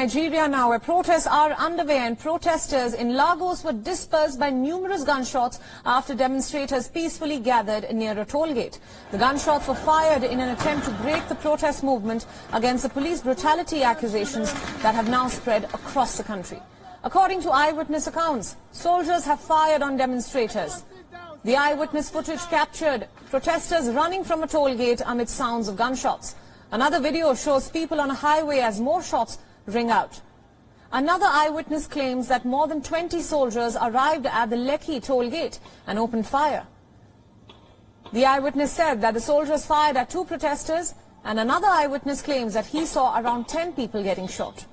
Nigeria now, where protests are underway and protesters in Lagos were dispersed by numerous gunshots after demonstrators peacefully gathered near a toll gate. The gunshots were fired in an attempt to break the protest movement against the police brutality accusations that have now spread across the country. According to eyewitness accounts, soldiers have fired on demonstrators. The eyewitness footage captured protesters running from a toll gate amid sounds of gunshots. Another video shows people on a highway as more shots ring out. Another eyewitness claims that more than 20 soldiers arrived at the Lekk toll gate and opened fire. The eyewitness said that the soldiers fired at two protesters, and another eyewitness claims that he saw around 10 people getting shot.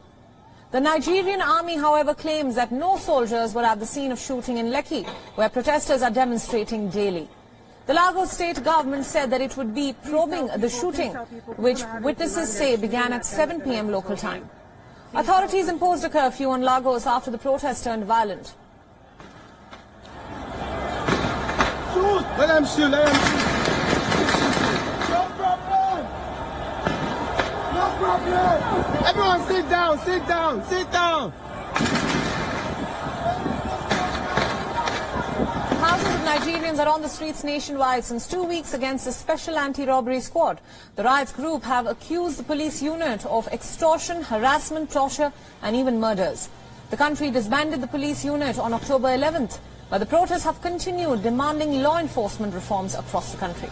The Nigerian army, however, claims that no soldiers were at the scene of shooting in Lekk, where protesters are demonstrating daily. The Lagos state government said that it would be probing the shooting, which witnesses say began at 7 p.m. local time. Authorities imposed a curfew on Lagos after the protests turned violent. Shoot! Let them shoot, let them shoot. No problem! No problem! Everyone sit down, sit down, sit down! Thousands of Nigerians are on the streets nationwide since 2 weeks against the Special Anti-Robbery Squad. The riots group have accused the police unit of extortion, harassment, torture and even murders. The country disbanded the police unit on October 11th, but the protests have continued, demanding law enforcement reforms across the country.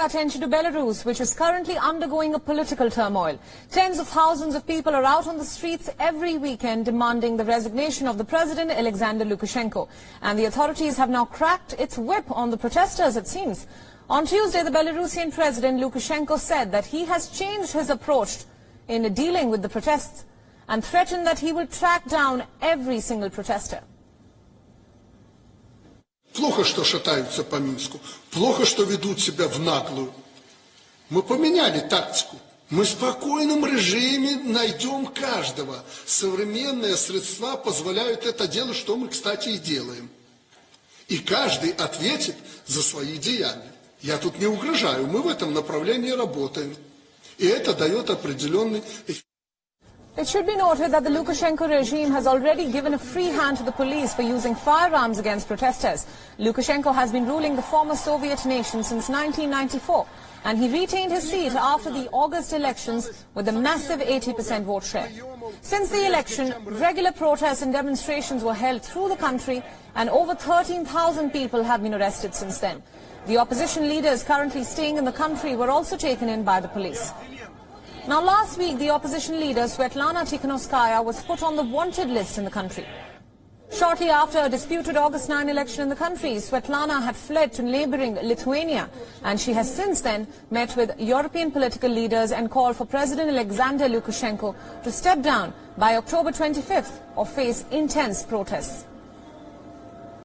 Attention to Belarus, which is currently undergoing a political turmoil. Tens of thousands of people are out on the streets every weekend demanding the resignation of the president, Alexander Lukashenko. And the authorities have now cracked its whip on the protesters, it seems. On Tuesday, the Belarusian president, Lukashenko, said that he has changed his approach in dealing with the protests and threatened that he will track down every single protester. Плохо, что шатаются по Минску, плохо, что ведут себя в наглую. Мы поменяли тактику. Мы в спокойном режиме найдем каждого. Современные средства позволяют это делать, что мы, кстати, и делаем. И каждый ответит за свои деяния. Я тут не угрожаю, мы в этом направлении работаем. И это дает определенный эффект. It should be noted that the Lukashenko regime has already given a free hand to the police for using firearms against protesters. Lukashenko has been ruling the former Soviet nation since 1994, and he retained his seat after the August elections with a massive 80% vote share. Since the election, regular protests and demonstrations were held through the country, and over 13,000 people have been arrested since then. The opposition leaders currently staying in the country were also taken in by the police. Now, last week, the opposition leader, Svetlana Tikhanovskaya, was put on the wanted list in the country. Shortly after a disputed August 9 election in the country, Svetlana had fled to neighboring Lithuania, and she has since then met with European political leaders and called for President Alexander Lukashenko to step down by October 25th or face intense protests.